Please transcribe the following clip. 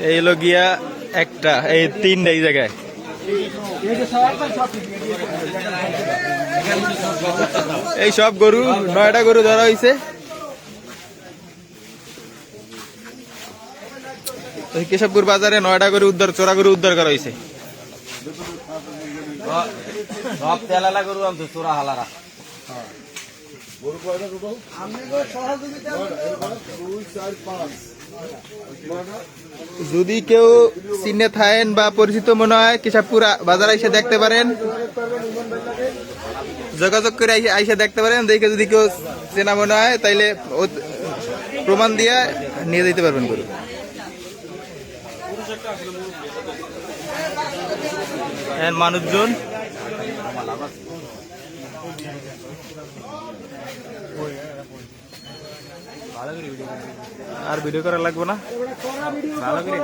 এই হলো গিয়া একটা, এই তিনটা এই জায়গায়। এই সব গরু 9টা গরু ধরা হয়েছে। কেশবপুর বাজারে 9টা গরু উদ্ধার, চোরা গরু উদ্ধার করা হয়েছে। সব তেলালা গরু আনতো চোরা হালারা। যদি কেউ চিনে থাকেন বা পরিচিত মনে হয়, কেশবপুর বাজার এসে দেখতে পারেন, যোগাযোগ করে আইসা দেখতে পারেন। দেখে যদি কেউ চেনা মনে হয় তাইলে প্রমাণ দিয়ে নিয়ে যেতে পারবেন গরু। মানুষজন আর ভিডিও করা লাগবে না, ভালো করে